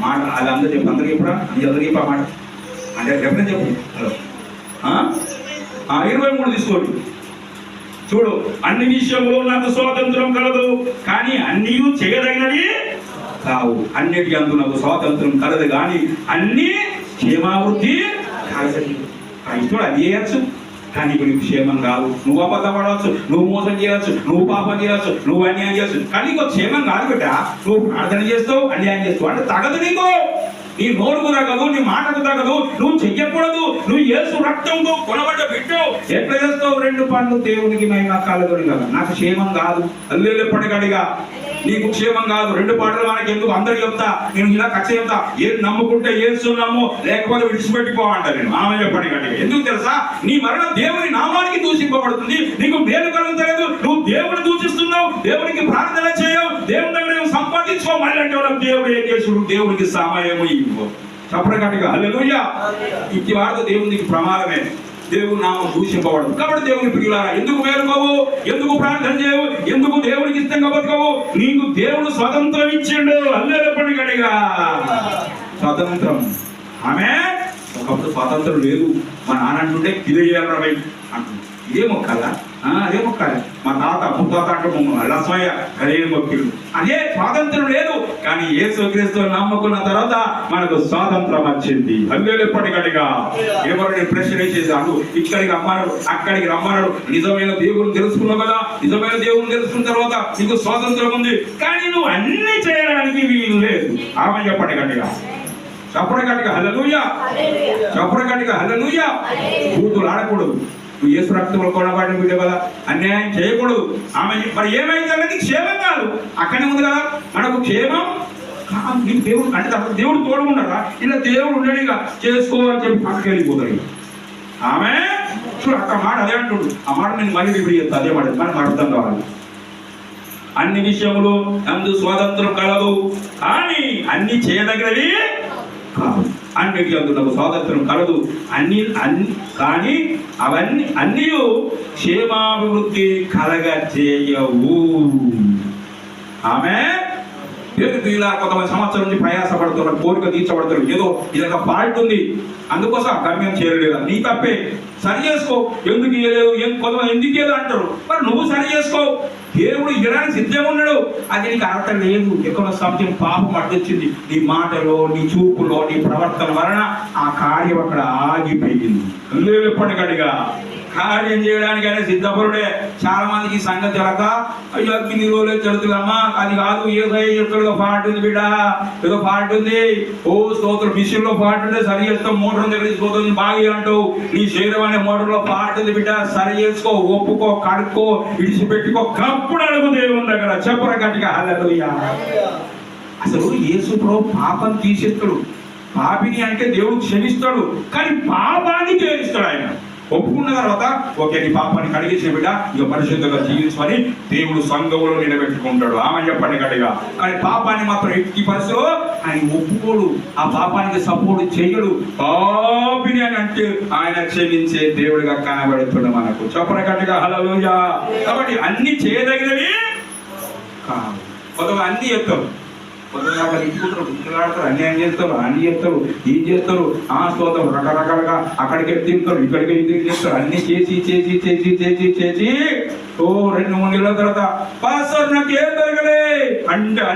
మాట అది అందరూ చెప్పు, అందరికి చెప్పరా, అందరికి చెప్పా మాట అంటే ఎప్పుడైనా చెప్పు. హలో 23 తీసుకోండి. చూడు, అన్ని విషయంలో నాకు స్వాతంత్రం కలదు, కానీ అన్నీ చేయదగినవి కావు. అన్నిటి అందు నాకు స్వాతంత్రం కలదు, కానీ అన్నీ క్షేమావృద్ధి కాదు. ఇష్టం అది చేయచ్చు, కానీ నీకు క్షేమం కాదు. నువ్వు అబద్ధపడవచ్చు, నువ్వు మోసం చేయవచ్చు, నువ్వు పాపం చేయవచ్చు, నువ్వు అన్యాయం చేయవచ్చు, కానీ నీకు క్షేమం కాదు బిడ్డ. నువ్వు ప్రార్థన చేస్తావు, అన్యాయం చేస్తావు అంటే తగదు. నీకు నీ నోరుకు తగదు, నీ మాటకు తగదు, నువ్వు చెయ్యకూడదు. నువ్వు యేసు రక్తంతో కొనబడ్డ బిడ్డవు. ఎట్లా చేస్తావు? 2 పనులు దేవునికి మహిమ కలగదు కదా. నాకు క్షేమం కాదు, అల్లెలు ఎప్పటికడిగా నీకు క్షేమం కాదు. 2 పాటలు మనకి ఎందుకు? అందరికి చెప్తా, నేను ఇలా కక్ష చెప్తా. ఏం నమ్ముకుంటే యేసు నమ్ము, లేకపోతే విడిచిపెట్టిపోవంట. నేను ఆమె చెప్పటికడిగా ఎందుకు తెలుసా? నీ మరణం దేవుని నామానికి దూషింపబడుతుంది. నీకు మేలు కలుగుతలేదు, నువ్వు దేవుని దూషిస్తున్నావు, దేవునికి ప్రార్థన చేయవు, దేవుని దగ్గర సంపాదించుకో. మళ్ళీ అంటే దేవుడు ఏం చేసుడు? దేవునికి సమయము ఇవ్వు. చెప్పటికడిగా హల్లెలూయా. ఇట్టి వార్త దేవునికి ప్రమాదమే. దేవుని నామం దూషింపబడదు. కాబట్టి దేవుని ప్రియులారా, ఎందుకు మేలుకోవు? ఎందుకు ప్రార్థన చేయవు? ఎందుకు దేవునికి ఇష్టంగా బతకవు? నీకు దేవుడు స్వతంత్రం ఇచ్చిండు. హల్లెలూయా. స్వతంత్రం. ఆమె ఒకప్పుడు స్వాతంత్రం లేదు. మా నాన్న అంటుంటే ఇది చేయాలి అంటుంది. ఇదే మొక్కలా, అదే మొక్కల. మా తాత ముత్తాత అంటే లక్ష్మయ్య అదే మొక్కలు. అదే స్వాతంత్రం లేదు. కానీ యేసుక్రీస్తు నమ్ముకున్న తర్వాత మనకు స్వాతంత్రం వచ్చింది. హల్లెలూయా. ఎవరు ప్రశ్న చేశారు? ఇక్కడికి రమ్మన్నాడు, అక్కడికి రమ్మన్నాడు. నిజమైన దేవుని తెలుసుకున్నావు కదా. నిజమైన దేవుని తెలుసుకున్న తర్వాత నీకు స్వాతంత్రం ఉంది, కానీ నువ్వు అన్ని చేయడానికి వీలు లేదు. ఆమె చెప్పండి గట్టిగా, చెప్పండి గట్టిగా హల్లెలూయా. చెప్పండి గట్టిగా హల్లెలూయా. బూతులు ఆడకూడదు. నువ్వు యేసు రక్తంలో కొనబడిన బిడ్డ కదా, అన్యాయం చేయకూడదు. ఆమె మరి ఏమైందంటే క్షేమం కాదు, అక్కడనే ఉంది కదా మనకు క్షేమం. నీకు దేవుడు అంటే దేవుడు తోడుకున్నారా? ఇలా దేవుడు ఉండడిగా చేసుకోవాలని చెప్పి పక్కకి వెళ్ళిపోతాడు. ఆమె చూడు అక్కడ మాట అదే అంటుడు. ఆ మాట నేను మళ్ళీ ఇప్పుడు చెప్తా. అదే మాట మనకు అర్థం కావాలి. అన్ని విషయములు అందు స్వాతంత్రం కలదు, కానీ అన్ని చేయదగినవి కాదు. అన్నిటి అందుకు స్వాతంత్రం కలదు, కానీ అవన్నీ అన్నీ క్షేమాభివృద్ధి కలగజేయవు. ఆమె ఇలా కొంతమంది సంవత్సరం నుంచి ప్రయాసపడుతున్నారు, కోరిక తీర్చబడుతున్నారు. ఏదో ఇదొక ఫాల్ట్ ఉంది, అందుకోసం గమ్యం చేరలేదు. నీ తప్పే, సరి చేసుకో. ఎందుకు ఇయ్యలేదు? కొంతమంది ఎందుకు ఇయ్యలేదు అంటారు. మరి నువ్వు సరి చేసుకో. దేవుడు ఇవ్వడానికి సిద్ధంగా ఉన్నాడు, అది నీకు అర్థం లేదు. ఎక్కడ సంథింగ్ పాపం అడ్డొచ్చింది నీ మాటలో, నీ చూపులో, నీ ప్రవర్తన వలన ఆ కార్యం అక్కడ ఆగిపోయింది. ఎప్పటికడిగా కార్యం చేయడానికైనా సిద్ధపరుడే. చాలా మందికి ఈ సంగతి తెలక అయ్యో ఇన్ని రోజులు జరుగుతుందమ్మా, అది కాదు ఏదో ఫాల్ట్ ఉంది బిడ్డ, ఏదో ఫాల్ట్ ఉంది. ఓ స్తోత్రం, మిషన్ లో ఫాల్ట్ ఉంటే సరి చేస్తాం, మోటార్ దగ్గర తీసుకోతుంది బాగా అంటావు. నీ శరీరం అనే మోటార్ లో ఫాల్ట్ ఉంది బిడ్డ, సరి చేసుకో, ఒప్పుకో, కడుక్కో, విడిచిపెట్టుకో. కప్పుడు అడుగు దేవుని దగ్గర. చెప్పర గట్టిగా హల్లెలూయా. అసలు యేసు ప్రభు పాపం తీసేస్తాడు. పాపిని అంటే దేవుడు క్షమిస్తాడు, కానీ పాపాన్ని చేయిస్తాడు. ఆయన ఒప్పుకున్న తర్వాత ఓకే నీ పాపాన్ని కడిగేసిన బిడ్డ ఇక పరిశుద్ధంగా జీవించమని దేవుడు సంఘంలో నిలబెట్టుకుంటాడు. ఆమె చెప్పండి గట్టిగా. కానీ పాపాన్ని మాత్రం ఎట్టి పరిస్థితిలో ఆయన ఒప్పుకోడు, ఆ పాపానికి సపోర్ట్ చేయడు. పాపిని అని అంటే ఆయన క్షమించే దేవుడిగా కనబడుతున్నాడు మనకు. చెప్పండి గట్టిగా హల్లెలూయా. కాబట్టి అన్ని చేయదగినవి కాదు. కొంతమంది అన్ని చెప్తారు, కొంతమంది ఇంటికుంటారు, గుర్తులాడతారు, అన్యాయం చేస్తారు, అన్ని చేస్తారు, ఏం చేస్తారు, ఆ స్తోత్రం రకరకాలుగా అక్కడికి తింటారు, ఇక్కడికి ఇది చేస్తారు. అన్ని చేసి చేసి చేసి చేసి చేసి 2-3 నెలల తర్వాత పాస్టర్ నాకు ఏం జరగలే అంటే